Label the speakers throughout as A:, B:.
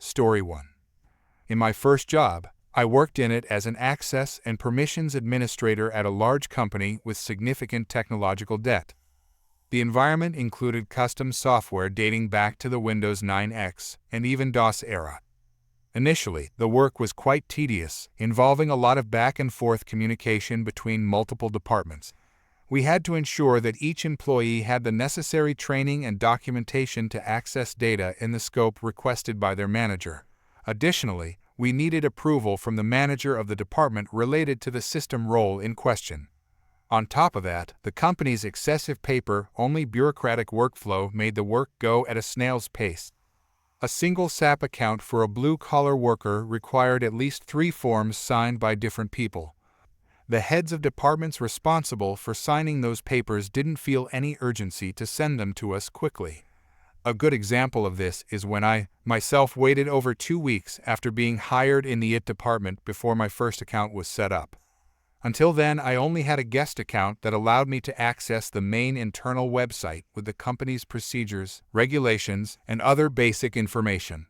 A: Story 1. In my first job, I worked in it as an access and permissions administrator at a large company with significant technological debt. The environment included custom software dating back to the Windows 9X and even DOS era. Initially, the work was quite tedious, involving a lot of back-and-forth communication between multiple departments. We had to ensure that each employee had the necessary training and documentation to access data in the scope requested by their manager. Additionally, we needed approval from the manager of the department related to the system role in question. On top of that, the company's excessive paper-only bureaucratic workflow made the work go at a snail's pace. A single SAP account for a blue-collar worker required at least 3 forms signed by different people. The heads of departments responsible for signing those papers didn't feel any urgency to send them to us quickly. A good example of this is when I, myself, waited over 2 weeks after being hired in the IT department before my first account was set up. Until then, I only had a guest account that allowed me to access the main internal website with the company's procedures, regulations, and other basic information.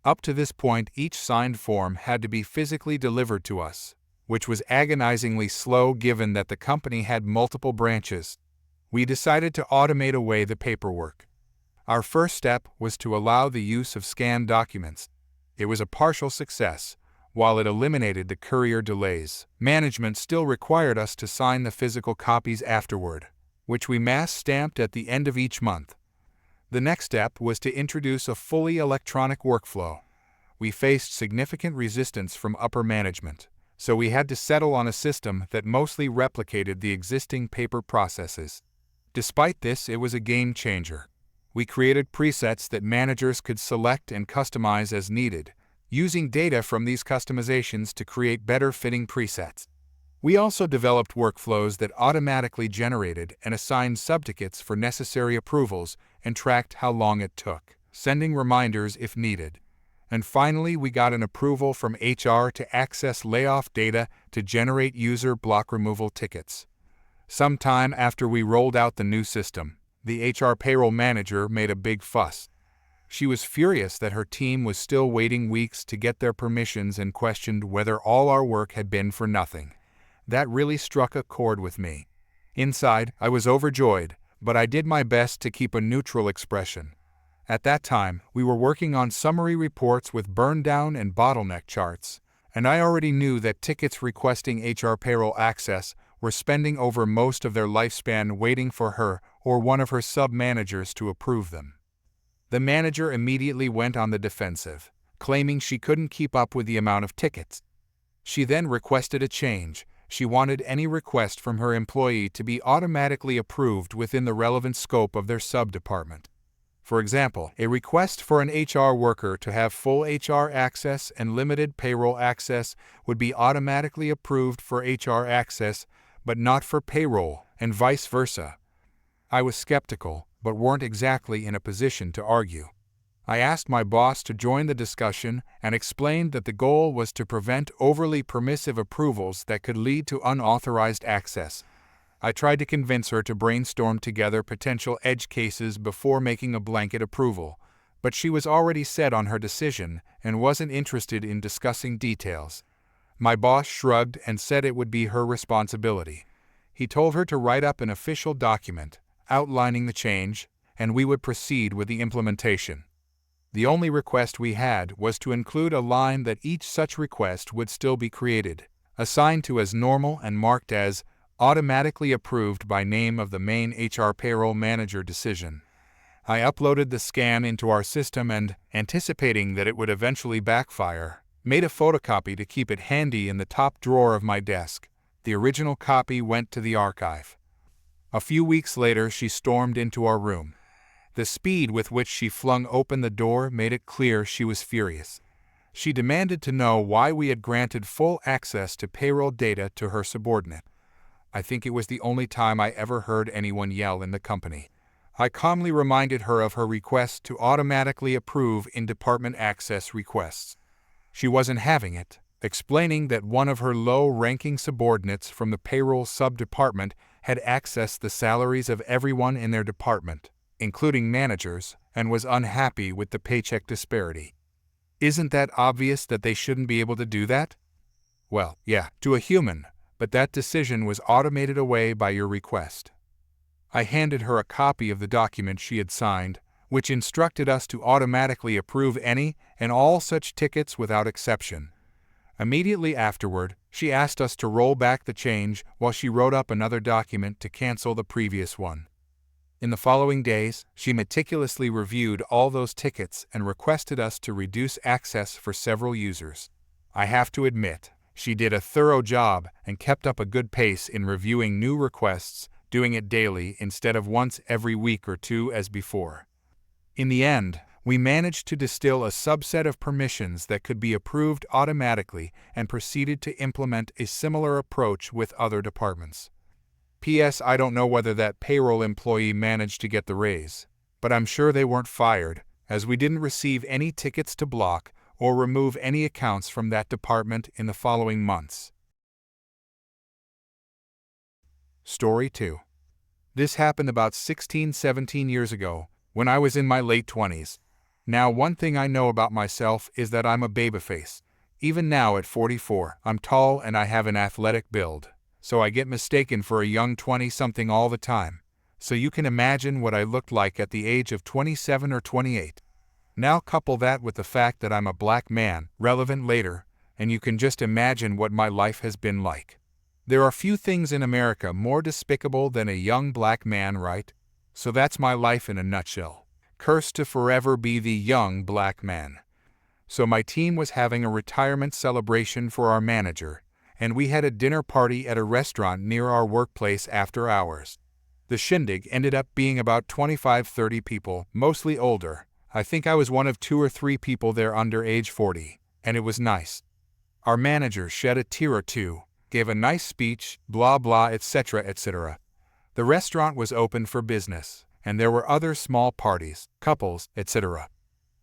A: Up to this point, each signed form had to be physically delivered to us, which was agonizingly slow given that the company had multiple branches. We decided to automate away the paperwork. Our first step was to allow the use of scanned documents. It was a partial success. While it eliminated the courier delays, management still required us to sign the physical copies afterward, which we mass-stamped at the end of each month. The next step was to introduce a fully electronic workflow. We faced significant resistance from upper management, so we had to settle on a system that mostly replicated the existing paper processes. Despite this, it was a game changer. We created presets that managers could select and customize as needed, using data from these customizations to create better-fitting presets. We also developed workflows that automatically generated and assigned subtickets for necessary approvals and tracked how long it took, sending reminders if needed. And finally, we got an approval from HR to access layoff data to generate user block removal tickets. Sometime after we rolled out the new system, the HR payroll manager made a big fuss. She was furious that her team was still waiting weeks to get their permissions and questioned whether all our work had been for nothing. That really struck a chord with me. Inside, I was overjoyed, but I did my best to keep a neutral expression. At that time, we were working on summary reports with burn-down and bottleneck charts, and I already knew that tickets requesting HR payroll access were spending over most of their lifespan waiting for her or one of her sub-managers to approve them. The manager immediately went on the defensive, claiming she couldn't keep up with the amount of tickets. She then requested a change. She wanted any request from her employee to be automatically approved within the relevant scope of their sub-department. For example, a request for an HR worker to have full HR access and limited payroll access would be automatically approved for HR access, but not for payroll, and vice versa. I was skeptical, but weren't exactly in a position to argue. I asked my boss to join the discussion and explained that the goal was to prevent overly permissive approvals that could lead to unauthorized access. I tried to convince her to brainstorm together potential edge cases before making a blanket approval, but she was already set on her decision and wasn't interested in discussing details. My boss shrugged and said it would be her responsibility. He told her to write up an official document outlining the change, and we would proceed with the implementation. The only request we had was to include a line that each such request would still be created, assigned to as normal and marked as automatically approved by name of the main HR payroll manager decision. I uploaded the scan into our system and, anticipating that it would eventually backfire, made a photocopy to keep it handy in the top drawer of my desk. The original copy went to the archive. A few weeks later, she stormed into our room. The speed with which she flung open the door made it clear she was furious. She demanded to know why we had granted full access to payroll data to her subordinate. I think it was the only time I ever heard anyone yell in the company. I calmly reminded her of her request to automatically approve in-department access requests. She wasn't having it, explaining that one of her low-ranking subordinates from the payroll sub-department had accessed the salaries of everyone in their department, including managers, and was unhappy with the paycheck disparity. Isn't that obvious that they shouldn't be able to do that? Well, yeah, to a human, but that decision was automated away by your request. I handed her a copy of the document she had signed, which instructed us to automatically approve any and all such tickets without exception. Immediately afterward, she asked us to roll back the change while she wrote up another document to cancel the previous one. In the following days, she meticulously reviewed all those tickets and requested us to reduce access for several users. I have to admit, she did a thorough job and kept up a good pace in reviewing new requests, doing it daily instead of once every week or two as before. In the end, we managed to distill a subset of permissions that could be approved automatically and proceeded to implement a similar approach with other departments. P.S. I don't know whether that payroll employee managed to get the raise, but I'm sure they weren't fired, as we didn't receive any tickets to block or remove any accounts from that department in the following months. Story 2. This happened about 16-17 years ago, when I was in my late 20s. Now, one thing I know about myself is that I'm a babyface. Even now at 44, I'm tall and I have an athletic build, so I get mistaken for a young 20-something all the time. So you can imagine what I looked like at the age of 27 or 28. Now couple that with the fact that I'm a black man, relevant later, and you can just imagine what my life has been like. There are few things in America more despicable than a young black man, right? So that's my life in a nutshell. Cursed to forever be the young black man. So my team was having a retirement celebration for our manager, and we had a dinner party at a restaurant near our workplace after hours. The shindig ended up being about 25-30 people, mostly older. I think I was one of 2 or 3 people there under age 40, and it was nice. Our manager shed a tear or two, gave a nice speech, blah blah etc. etc. The restaurant was open for business, and there were other small parties, couples, etc.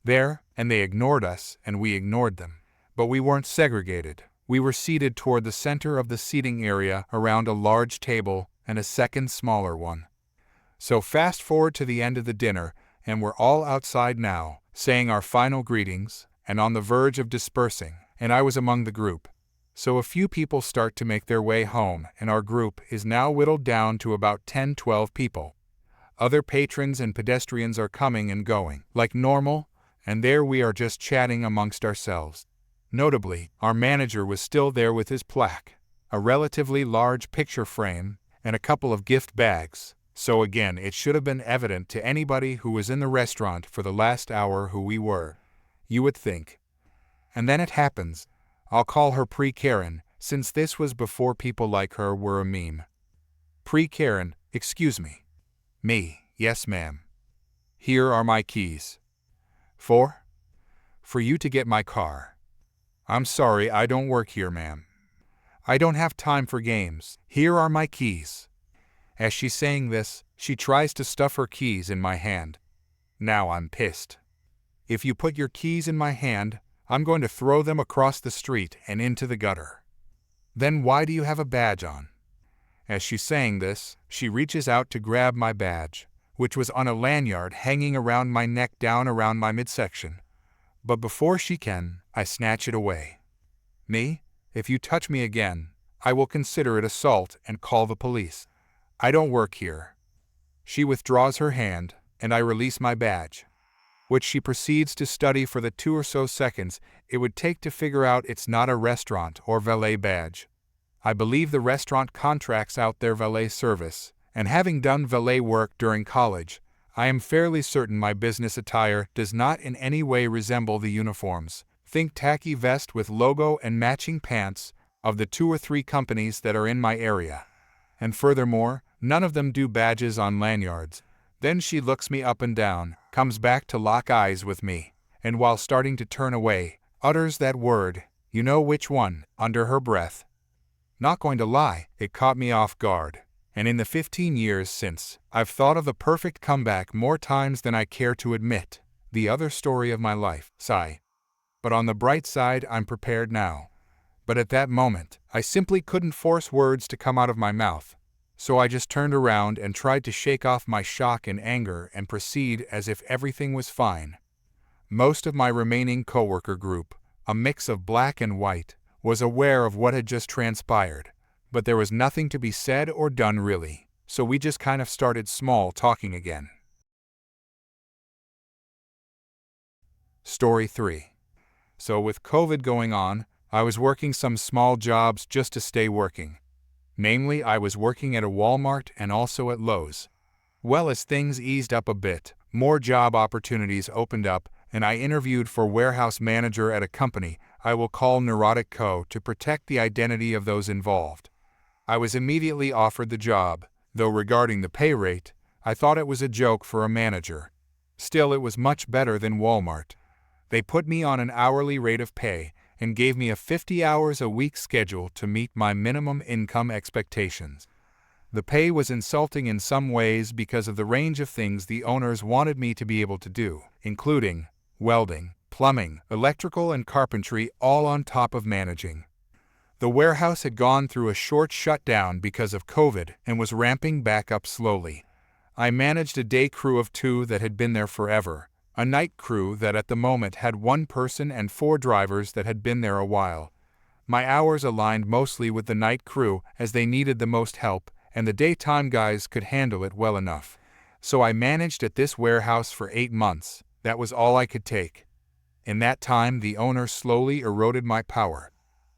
A: there, and they ignored us and we ignored them. But we weren't segregated. We were seated toward the center of the seating area around a large table and a second smaller one. So fast forward to the end of the dinner, and we're all outside now, saying our final greetings, and on the verge of dispersing, and I was among the group. So a few people start to make their way home, and our group is now whittled down to about 10-12 people. Other patrons and pedestrians are coming and going, like normal, and there we are just chatting amongst ourselves. Notably, our manager was still there with his plaque, a relatively large picture frame, and a couple of gift bags. So again, it should have been evident to anybody who was in the restaurant for the last hour who we were. You would think. And then it happens. I'll call her Pre-Karen, since this was before people like her were a meme. Pre-Karen, excuse me. Me, yes ma'am. Here are my keys. For you to get my car. I'm sorry, I don't work here, ma'am. I don't have time for games. Here are my keys. As she's saying this, she tries to stuff her keys in my hand. Now I'm pissed. If you put your keys in my hand, I'm going to throw them across the street and into the gutter. Then why do you have a badge on? As she's saying this, she reaches out to grab my badge, which was on a lanyard hanging around my neck down around my midsection. But before she can, I snatch it away. Me? If you touch me again, I will consider it assault and call the police. I don't work here. She withdraws her hand, and I release my badge, which she proceeds to study for the 2 or so seconds it would take to figure out it's not a restaurant or valet badge. I believe the restaurant contracts out their valet service, and having done valet work during college, I am fairly certain my business attire does not in any way resemble the uniforms, think tacky vest with logo and matching pants, of the 2 or 3 companies that are in my area. And furthermore, none of them do badges on lanyards. Then she looks me up and down, comes back to lock eyes with me, and while starting to turn away, utters that word, you know which one, under her breath. Not going to lie, it caught me off guard, and in the 15 years since, I've thought of the perfect comeback more times than I care to admit. The other story of my life, sigh. But on the bright side, I'm prepared now. But at that moment, I simply couldn't force words to come out of my mouth. So I just turned around and tried to shake off my shock and anger and proceed as if everything was fine. Most of my remaining coworker group, a mix of black and white, was aware of what had just transpired, but there was nothing to be said or done really, so we just kind of started small talking again. Story 3. So with COVID going on, I was working some small jobs just to stay working. Namely, I was working at a Walmart and also at Lowe's. Well, as things eased up a bit, more job opportunities opened up, and I interviewed for warehouse manager at a company I will call Neurotic Co. to protect the identity of those involved. I was immediately offered the job, though regarding the pay rate, I thought it was a joke for a manager. Still, it was much better than Walmart. They put me on an hourly rate of pay and gave me a 50 hours a week schedule to meet my minimum income expectations. The pay was insulting in some ways because of the range of things the owners wanted me to be able to do, including welding, plumbing, electrical, and carpentry, all on top of managing. The warehouse had gone through a short shutdown because of COVID and was ramping back up slowly. I managed a day crew of 2 that had been there forever, a night crew that at the moment had 1 person, and 4 drivers that had been there a while. My hours aligned mostly with the night crew as they needed the most help, and the daytime guys could handle it well enough. So I managed at this warehouse for 8 months. That was all I could take. In that time, the owner slowly eroded my power.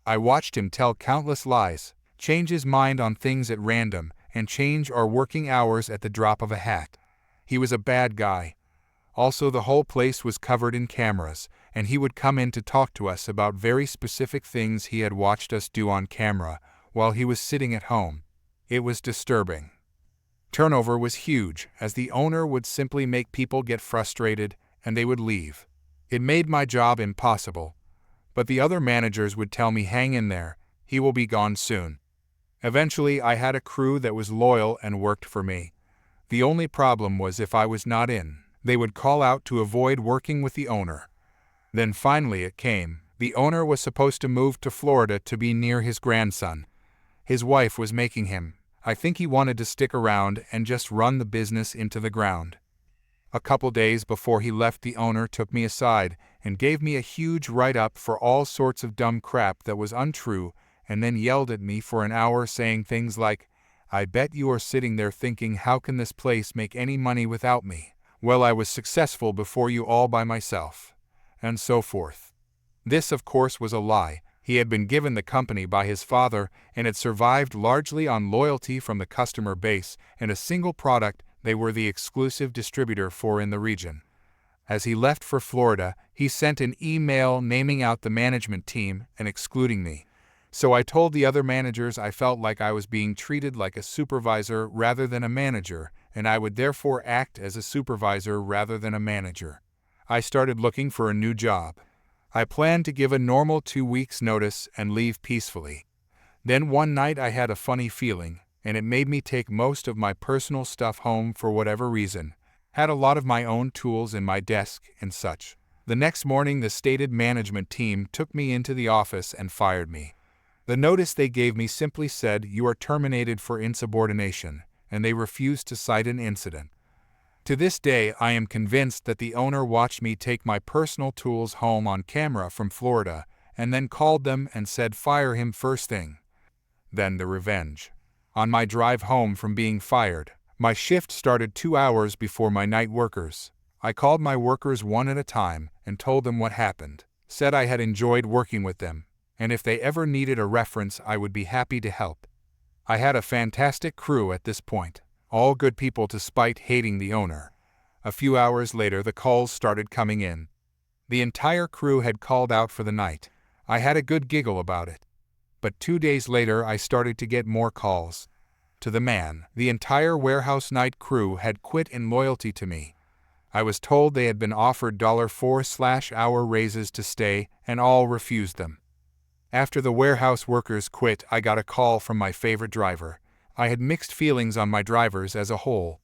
A: I watched him tell countless lies, change his mind on things at random, and change our working hours at the drop of a hat. He was a bad guy. Also, the whole place was covered in cameras, and he would come in to talk to us about very specific things he had watched us do on camera while he was sitting at home. It was disturbing. Turnover was huge, as the owner would simply make people get frustrated and they would leave. It made my job impossible. But the other managers would tell me, hang in there, he will be gone soon. Eventually, I had a crew that was loyal and worked for me. The only problem was if I was not in, they would call out to avoid working with the owner. Then finally it came. The owner was supposed to move to Florida to be near his grandson. His wife was making him. I think he wanted to stick around and just run the business into the ground. A couple days before he left, the owner took me aside and gave me a huge write-up for all sorts of dumb crap that was untrue, and then yelled at me for an hour saying things like, "I bet you are sitting there thinking, how can this place make any money without me? Well, I was successful before you all by myself," and so forth. This, of course, was a lie. He had been given the company by his father and had survived largely on loyalty from the customer base and a single product they were the exclusive distributor for in the region. As he left for Florida, he sent an email naming out the management team and excluding me. So I told the other managers I felt like I was being treated like a supervisor rather than a manager, and I would therefore act as a supervisor rather than a manager. I started looking for a new job. I planned to give a normal 2 weeks' notice and leave peacefully. Then one night I had a funny feeling, and it made me take most of my personal stuff home for whatever reason. Had a lot of my own tools in my desk and such. The next morning the stated management team took me into the office and fired me. The notice they gave me simply said, "You are terminated for insubordination," and they refused to cite an incident. To this day, I am convinced that the owner watched me take my personal tools home on camera from Florida and then called them and said fire him first thing. Then the revenge. On my drive home from being fired, my shift started 2 hours before my night workers. I called my workers one at a time and told them what happened, said I had enjoyed working with them, and if they ever needed a reference I would be happy to help. I had a fantastic crew at this point, all good people despite hating the owner. A few hours later the calls started coming in. The entire crew had called out for the night. I had a good giggle about it. But 2 days later I started to get more calls. To the man, the entire warehouse night crew had quit in loyalty to me. I was told they had been offered $4/hour raises to stay, and all refused them. After the warehouse workers quit, I got a call from my favorite driver. I had mixed feelings on my drivers as a whole.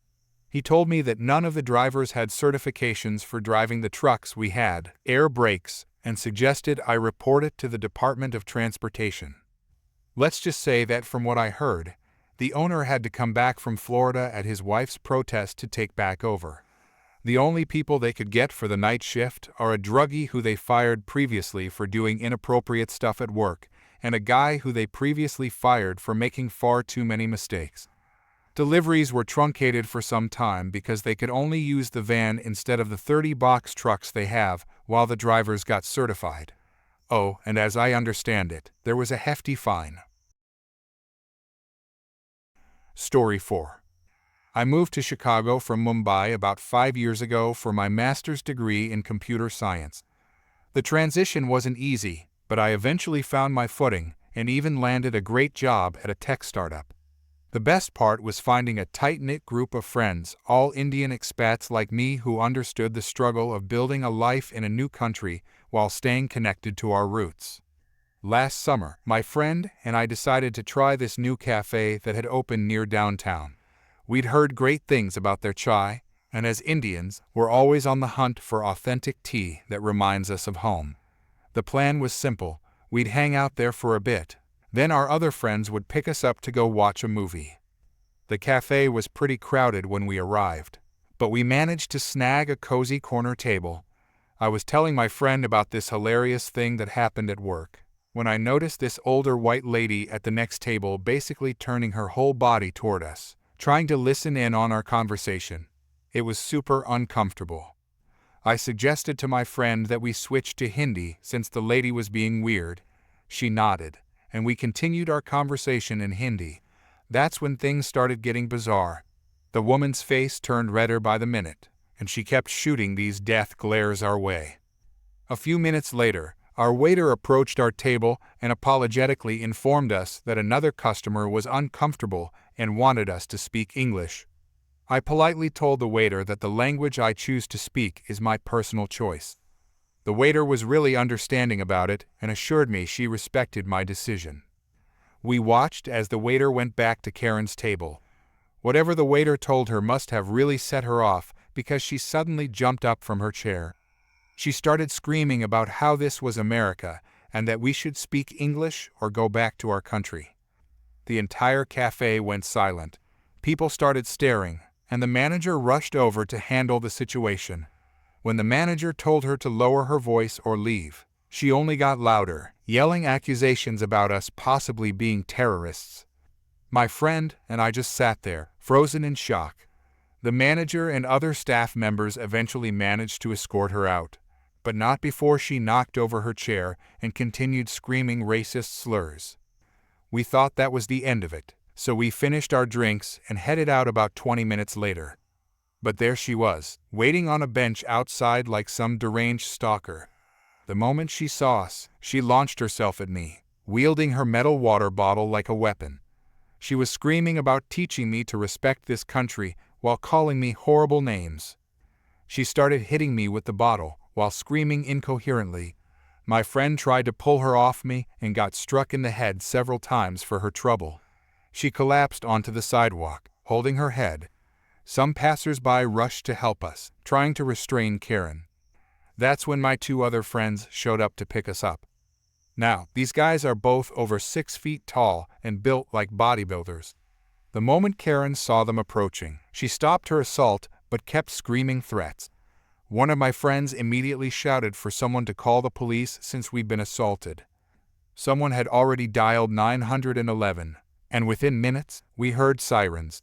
A: He told me that none of the drivers had certifications for driving the trucks we had, air brakes, and suggested I report it to the Department of Transportation. Let's just say that from what I heard, the owner had to come back from Florida at his wife's protest to take back over. The only people they could get for the night shift are a druggie who they fired previously for doing inappropriate stuff at work, and a guy who they previously fired for making far too many mistakes. Deliveries were truncated for some time because they could only use the van instead of the 30-box trucks they have while the drivers got certified. Oh, and as I understand it, there was a hefty fine. Story 4. I moved to Chicago from Mumbai about 5 years ago for my master's degree in computer science. The transition wasn't easy, but I eventually found my footing and even landed a great job at a tech startup. The best part was finding a tight-knit group of friends, all Indian expats like me who understood the struggle of building a life in a new country while staying connected to our roots. Last summer, my friend and I decided to try this new cafe that had opened near downtown. We'd heard great things about their chai, and as Indians, we're always on the hunt for authentic tea that reminds us of home. The plan was simple. We'd hang out there for a bit. Then our other friends would pick us up to go watch a movie. The cafe was pretty crowded when we arrived, but we managed to snag a cozy corner table. I was telling my friend about this hilarious thing that happened at work when I noticed this older white lady at the next table basically turning her whole body toward us, trying to listen in on our conversation. It was super uncomfortable. I suggested to my friend that we switch to Hindi since the lady was being weird. She nodded, and we continued our conversation in Hindi. That's when things started getting bizarre. The woman's face turned redder by the minute, and she kept shooting these death glares our way. A few minutes later, our waiter approached our table and apologetically informed us that another customer was uncomfortable and wanted us to speak English. I politely told the waiter that the language I choose to speak is my personal choice. The waiter was really understanding about it and assured me she respected my decision. We watched as the waiter went back to Karen's table. Whatever the waiter told her must have really set her off because she suddenly jumped up from her chair. She started screaming about how this was America and that we should speak English or go back to our country. The entire cafe went silent. People started staring, and the manager rushed over to handle the situation. When the manager told her to lower her voice or leave, she only got louder, yelling accusations about us possibly being terrorists. My friend and I just sat there, frozen in shock. The manager and other staff members eventually managed to escort her out, but not before she knocked over her chair and continued screaming racist slurs. We thought that was the end of it, so we finished our drinks and headed out about 20 minutes later. But there she was, waiting on a bench outside like some deranged stalker. The moment she saw us, she launched herself at me, wielding her metal water bottle like a weapon. She was screaming about teaching me to respect this country while calling me horrible names. She started hitting me with the bottle while screaming incoherently. My friend tried to pull her off me and got struck in the head several times for her trouble. She collapsed onto the sidewalk, holding her head. Some passers-by rushed to help us, trying to restrain Karen. That's when my two other friends showed up to pick us up. Now, these guys are both over 6 feet tall and built like bodybuilders. The moment Karen saw them approaching, she stopped her assault but kept screaming threats. One of my friends immediately shouted for someone to call the police since we'd been assaulted. Someone had already dialed 911, and within minutes, we heard sirens.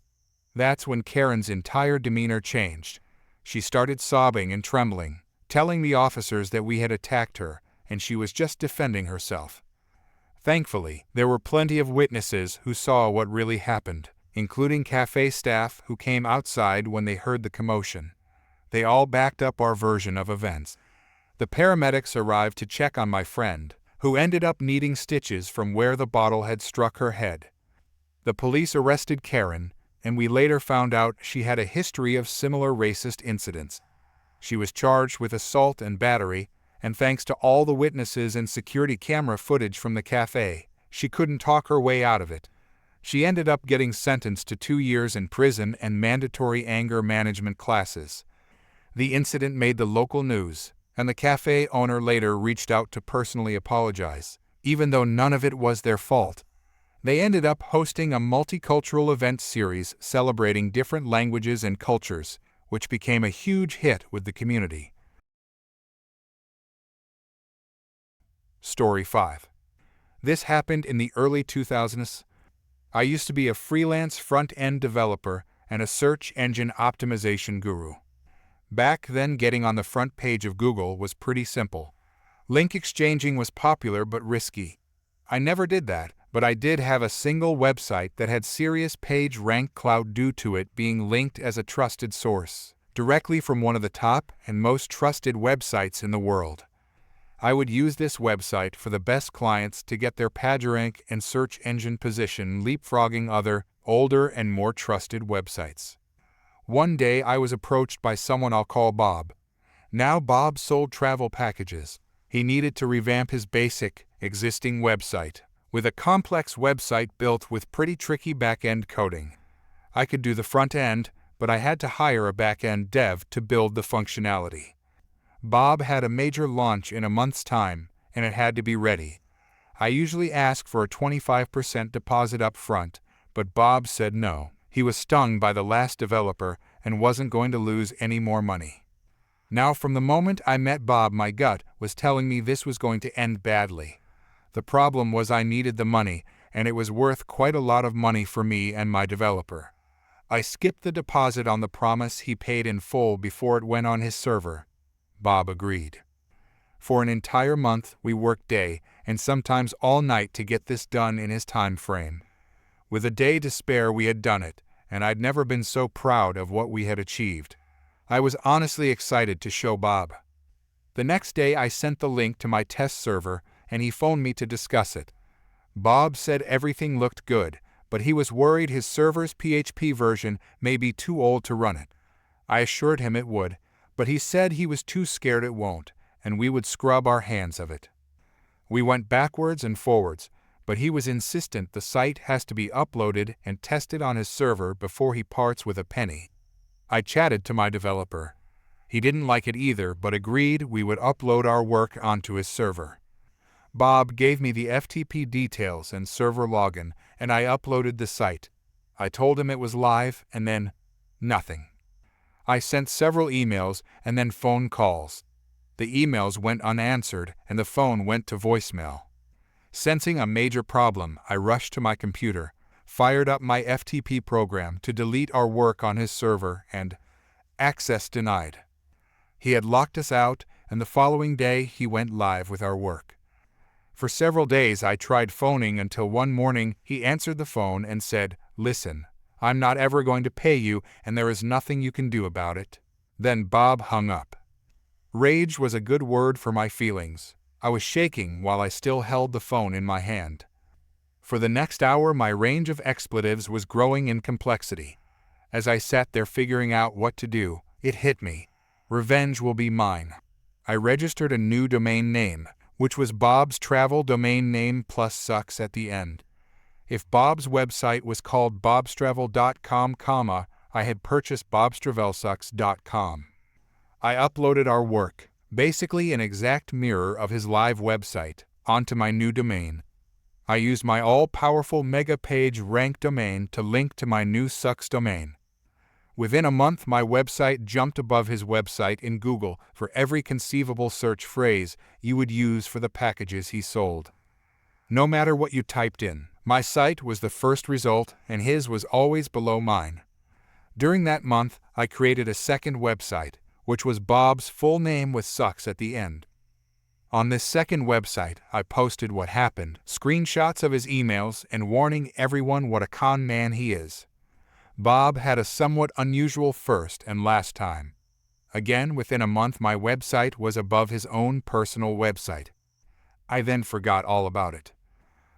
A: That's when Karen's entire demeanor changed. She started sobbing and trembling, telling the officers that we had attacked her and she was just defending herself. Thankfully, there were plenty of witnesses who saw what really happened, including cafe staff who came outside when they heard the commotion. They all backed up our version of events. The paramedics arrived to check on my friend, who ended up needing stitches from where the bottle had struck her head. The police arrested Karen, and we later found out she had a history of similar racist incidents. She was charged with assault and battery, and thanks to all the witnesses and security camera footage from the cafe, she couldn't talk her way out of it. She ended up getting sentenced to 2 years in prison and mandatory anger management classes. The incident made the local news, and the cafe owner later reached out to personally apologize, even though none of it was their fault. They ended up hosting a multicultural event series celebrating different languages and cultures, which became a huge hit with the community. Story 5. This happened in the early 2000s. I used to be a freelance front-end developer and a search engine optimization guru. Back then, getting on the front page of Google was pretty simple. Link exchanging was popular but risky. I never did that, but I did have a single website that had serious page rank clout due to it being linked as a trusted source, directly from one of the top and most trusted websites in the world. I would use this website for the best clients to get their PageRank and search engine position, leapfrogging other, older and more trusted websites. One day I was approached by someone I'll call Bob. Now Bob sold travel packages. He needed to revamp his basic, existing website, with a complex website built with pretty tricky back-end coding. I could do the front end, but I had to hire a back-end dev to build the functionality. Bob had a major launch in a month's time, and it had to be ready. I usually ask for a 25% deposit up front, but Bob said no. He was stung by the last developer and wasn't going to lose any more money. Now, from the moment I met Bob, my gut was telling me this was going to end badly. The problem was I needed the money, and it was worth quite a lot of money for me and my developer. I skipped the deposit on the promise he paid in full before it went on his server. Bob agreed. For an entire month, we worked day and sometimes all night to get this done in his time frame. With a day to spare, we had done it, and I'd never been so proud of what we had achieved. I was honestly excited to show Bob. The next day, I sent the link to my test server, and he phoned me to discuss it. Bob said everything looked good, but he was worried his server's PHP version may be too old to run it. I assured him it would, but he said he was too scared it won't, and we would scrub our hands of it. We went backwards and forwards, but he was insistent the site has to be uploaded and tested on his server before he parts with a penny. I chatted to my developer. He didn't like it either, but agreed we would upload our work onto his server. Bob gave me the FTP details and server login, and I uploaded the site. I told him it was live, and then nothing. I sent several emails and then phone calls. The emails went unanswered and the phone went to voicemail. Sensing a major problem, I rushed to my computer, fired up my FTP program to delete our work on his server, and access denied. He had locked us out, and the following day he went live with our work. For several days I tried phoning until one morning he answered the phone and said, "Listen, I'm not ever going to pay you, and there is nothing you can do about it." Then Bob hung up. Rage was a good word for my feelings. I was shaking while I still held the phone in my hand. For the next hour, my range of expletives was growing in complexity. As I sat there figuring out what to do, it hit me. Revenge will be mine. I registered a new domain name, which was Bob's Travel domain name plus sucks at the end. If Bob's website was called bobstravel.com, I had purchased bobstravelsucks.com. I uploaded our work, basically an exact mirror of his live website, onto my new domain. I used my all-powerful mega-page rank domain to link to my new sucks domain. Within a month, my website jumped above his website in Google for every conceivable search phrase you would use for the packages he sold. No matter what you typed in, my site was the first result, and his was always below mine. During that month, I created a second website, which was Bob's full name with sucks at the end. On this second website, I posted what happened, screenshots of his emails, and warning everyone what a con man he is. Bob had a somewhat unusual first and last time. Again, within a month, my website was above his own personal website. I then forgot all about it.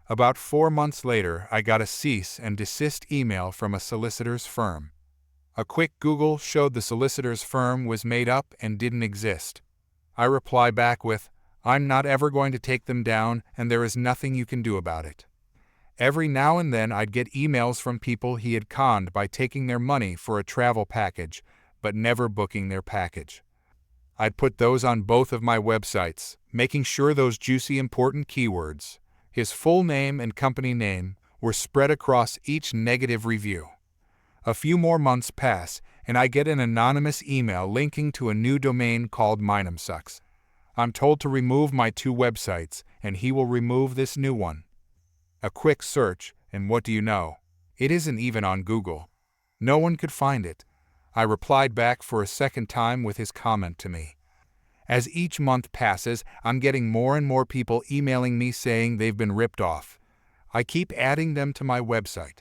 A: About 4 months later, I got a cease and desist email from a solicitor's firm. A quick Google showed the solicitor's firm was made up and didn't exist. I reply back with, "I'm not ever going to take them down, and there is nothing you can do about it." Every now and then I'd get emails from people he had conned by taking their money for a travel package, but never booking their package. I'd put those on both of my websites, making sure those juicy important keywords, his full name and company name, were spread across each negative review. A few more months pass, and I get an anonymous email linking to a new domain called Minumsucks. I'm told to remove my 2 websites, and he will remove this new one. A quick search, and what do you know? It isn't even on Google. No one could find it. I replied back for a second time with his comment to me. As each month passes, I'm getting more and more people emailing me saying they've been ripped off. I keep adding them to my website.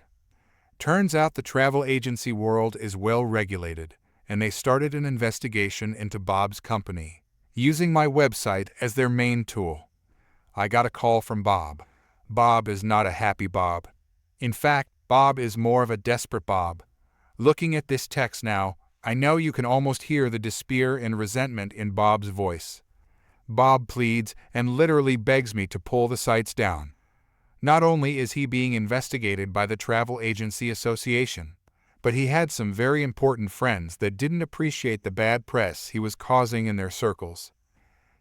A: Turns out the travel agency world is well regulated, and they started an investigation into Bob's company, using my website as their main tool. I got a call from Bob. Bob is not a happy Bob. In fact, Bob is more of a desperate Bob. Looking at this text now, I know you can almost hear the despair and resentment in Bob's voice. Bob pleads and literally begs me to pull the sites down. Not only is he being investigated by the Travel Agency Association, but he had some very important friends that didn't appreciate the bad press he was causing in their circles.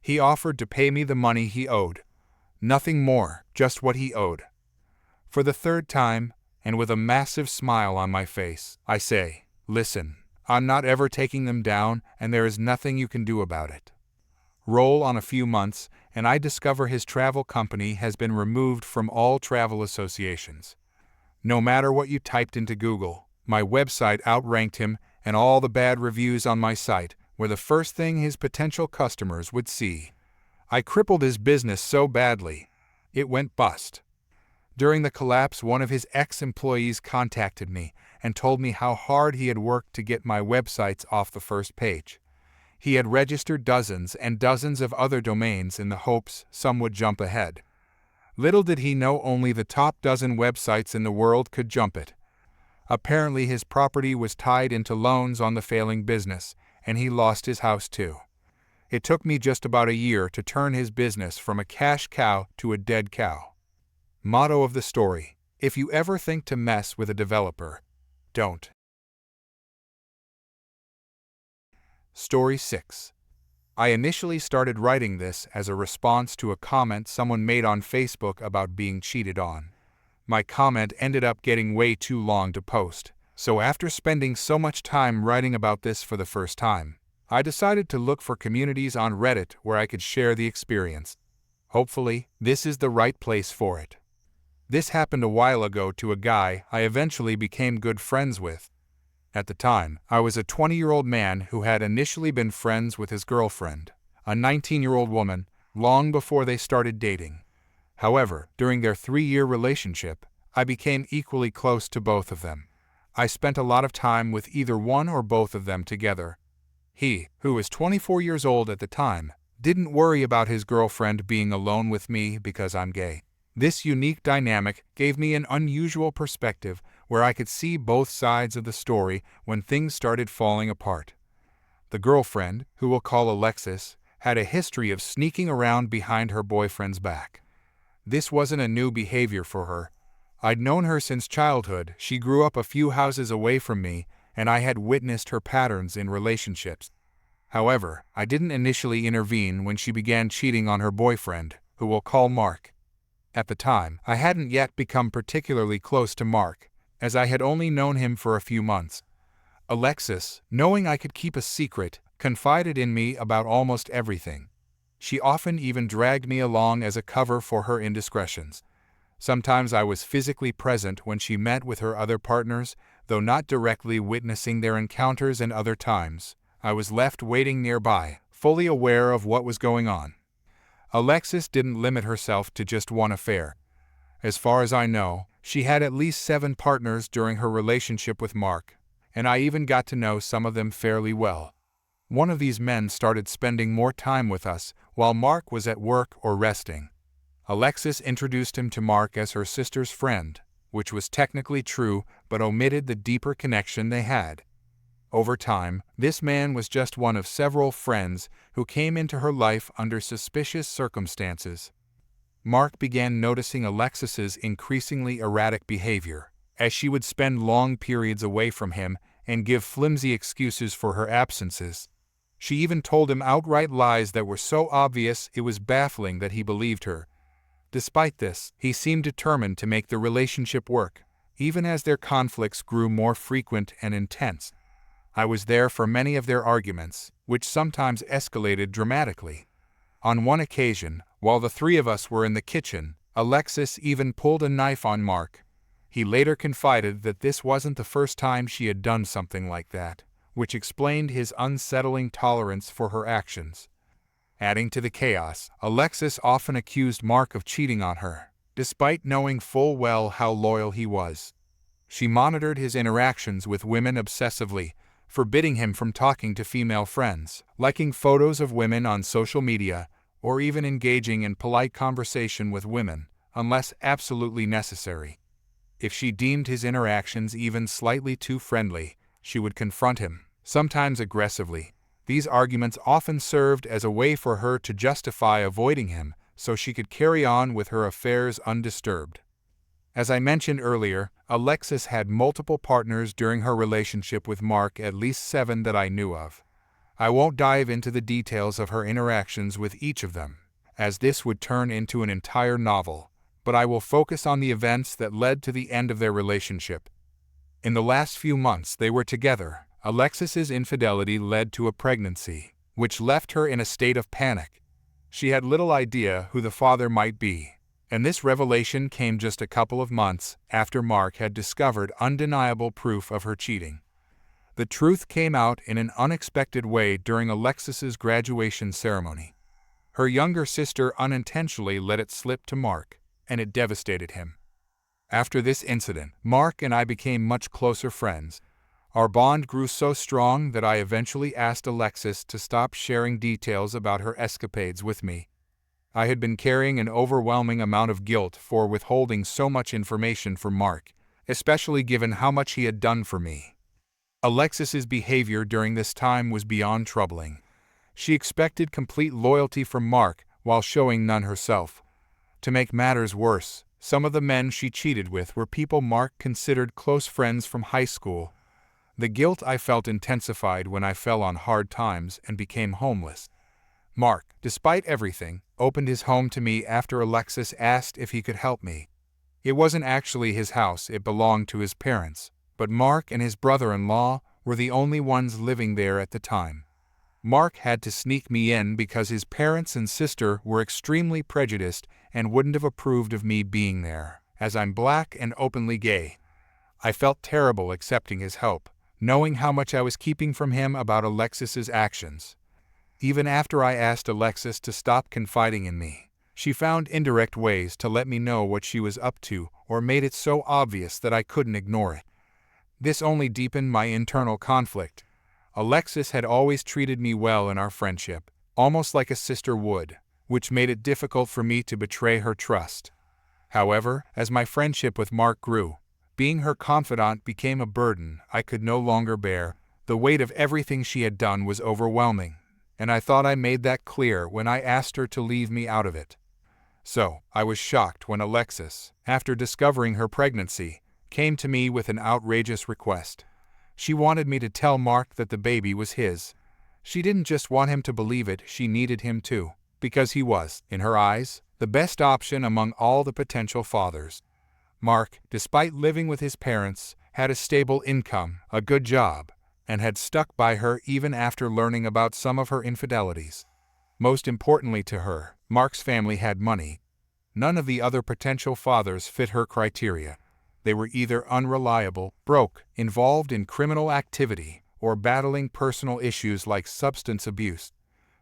A: He offered to pay me the money he owed. Nothing more, just what he owed. For the 3rd time, and with a massive smile on my face, I say, listen, I'm not ever taking them down, and there is nothing you can do about it. Roll on a few months, and I discover his travel company has been removed from all travel associations. No matter what you typed into Google, my website outranked him, and all the bad reviews on my site were the first thing his potential customers would see. I crippled his business so badly, it went bust. During the collapse, one of his ex-employees contacted me and told me how hard he had worked to get my websites off the first page. He had registered dozens and dozens of other domains in the hopes some would jump ahead. Little did he know only the top dozen websites in the world could jump it. Apparently his property was tied into loans on the failing business, and he lost his house too. It took me just about a year to turn his business from a cash cow to a dead cow. Motto of the story: if you ever think to mess with a developer, don't. Story 6. I initially started writing this as a response to a comment someone made on Facebook about being cheated on. My comment ended up getting way too long to post, so after spending so much time writing about this for the first time, I decided to look for communities on Reddit where I could share the experience. Hopefully, this is the right place for it. This happened a while ago to a guy I eventually became good friends with. At the time, I was a 20-year-old man who had initially been friends with his girlfriend, a 19-year-old woman, long before they started dating. However, during their 3-year relationship, I became equally close to both of them. I spent a lot of time with either one or both of them together. He, who was 24 years old at the time, didn't worry about his girlfriend being alone with me because I'm gay. This unique dynamic gave me an unusual perspective where I could see both sides of the story when things started falling apart. The girlfriend, who we'll call Alexis, had a history of sneaking around behind her boyfriend's back. This wasn't a new behavior for her. I'd known her since childhood. She grew up a few houses away from me, and I had witnessed her patterns in relationships. However, I didn't initially intervene when she began cheating on her boyfriend, who we'll call Mark. At the time, I hadn't yet become particularly close to Mark, as I had only known him for a few months. Alexis, knowing I could keep a secret, confided in me about almost everything. She often even dragged me along as a cover for her indiscretions. Sometimes I was physically present when she met with her other partners, though not directly witnessing their encounters, and other times I was left waiting nearby, fully aware of what was going on. Alexis didn't limit herself to just one affair. As far as I know, she had at least 7 partners during her relationship with Mark, and I even got to know some of them fairly well. One of these men started spending more time with us while Mark was at work or resting. Alexis introduced him to Mark as her sister's friend, which was technically true but omitted the deeper connection they had. Over time, this man was just one of several friends who came into her life under suspicious circumstances. Mark began noticing Alexis's increasingly erratic behavior, as she would spend long periods away from him and give flimsy excuses for her absences. She even told him outright lies that were so obvious it was baffling that he believed her. Despite this, he seemed determined to make the relationship work, even as their conflicts grew more frequent and intense. I was there for many of their arguments, which sometimes escalated dramatically. On one occasion, while the three of us were in the kitchen, Alexis even pulled a knife on Mark. He later confided that this wasn't the first time she had done something like that, which explained his unsettling tolerance for her actions. Adding to the chaos, Alexis often accused Mark of cheating on her, despite knowing full well how loyal he was. She monitored his interactions with women obsessively, forbidding him from talking to female friends, liking photos of women on social media, or even engaging in polite conversation with women, unless absolutely necessary. If she deemed his interactions even slightly too friendly, she would confront him, sometimes aggressively. These arguments often served as a way for her to justify avoiding him so she could carry on with her affairs undisturbed. As I mentioned earlier, Alexis had multiple partners during her relationship with Mark, at least 7 that I knew of. I won't dive into the details of her interactions with each of them, as this would turn into an entire novel, but I will focus on the events that led to the end of their relationship. In the last few months they were together, Alexis's infidelity led to a pregnancy, which left her in a state of panic. She had little idea who the father might be, and this revelation came just a couple of months after Mark had discovered undeniable proof of her cheating. The truth came out in an unexpected way during Alexis's graduation ceremony. Her younger sister unintentionally let it slip to Mark, and it devastated him. After this incident, Mark and I became much closer friends. Our bond grew so strong that I eventually asked Alexis to stop sharing details about her escapades with me. I had been carrying an overwhelming amount of guilt for withholding so much information from Mark, especially given how much he had done for me. Alexis's behavior during this time was beyond troubling. She expected complete loyalty from Mark while showing none herself. To make matters worse, some of the men she cheated with were people Mark considered close friends from high school. The guilt I felt intensified when I fell on hard times and became homeless. Mark, despite everything, opened his home to me after Alexis asked if he could help me. It wasn't actually his house, it belonged to his parents, but Mark and his brother-in-law were the only ones living there at the time. Mark had to sneak me in because his parents and sister were extremely prejudiced and wouldn't have approved of me being there, as I'm black and openly gay. I felt terrible accepting his help, knowing how much I was keeping from him about Alexis's actions. Even after I asked Alexis to stop confiding in me, she found indirect ways to let me know what she was up to or made it so obvious that I couldn't ignore it. This only deepened my internal conflict. Alexis had always treated me well in our friendship, almost like a sister would, which made it difficult for me to betray her trust. However, as my friendship with Mark grew, being her confidant became a burden I could no longer bear. The weight of everything she had done was overwhelming, and I thought I made that clear when I asked her to leave me out of it. So, I was shocked when Alexis, after discovering her pregnancy, came to me with an outrageous request. She wanted me to tell Mark that the baby was his. She didn't just want him to believe it, she needed him too, because he was, in her eyes, the best option among all the potential fathers. Mark, despite living with his parents, had a stable income, a good job, and had stuck by her even after learning about some of her infidelities. Most importantly to her, Mark's family had money. None of the other potential fathers fit her criteria. They were either unreliable, broke, involved in criminal activity, or battling personal issues like substance abuse.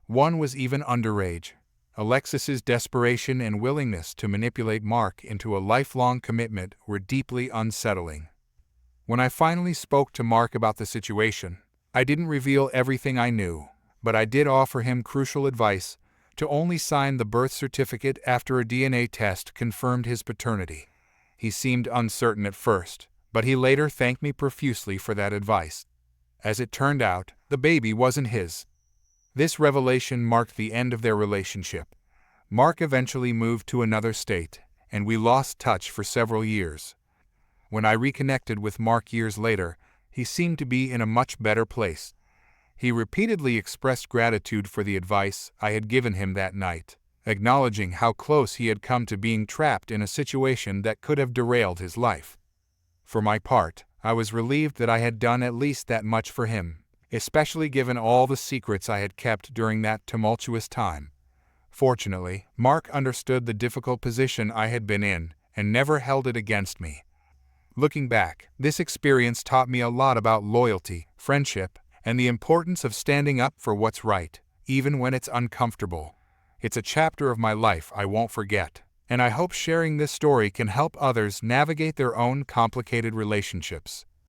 A: One was even underage. Alexis's desperation and willingness to manipulate Mark into a lifelong commitment were deeply unsettling. When I finally spoke to Mark about the situation, I didn't reveal everything I knew, but I did offer him crucial advice to only sign the birth certificate after a DNA test confirmed his paternity. He seemed uncertain at first, but he later thanked me profusely for that advice. As it turned out, the baby wasn't his. This revelation marked the end of their relationship. Mark eventually moved to another state, and we lost touch for several years. When I reconnected with Mark years later, he seemed to be in a much better place. He repeatedly expressed gratitude for the advice I had given him that night, acknowledging how close he had come to being trapped in a situation that could have derailed his life. For my part, I was relieved that I had done at least that much for him, especially given all the secrets I had kept during that tumultuous time. Fortunately, Mark understood the difficult position I had been in and never held it against me. Looking back, this experience taught me a lot about loyalty, friendship, and the importance of standing up for what's right, even when it's uncomfortable. It's a chapter of my life I won't forget, and I hope sharing this story can help others navigate their own complicated relationships.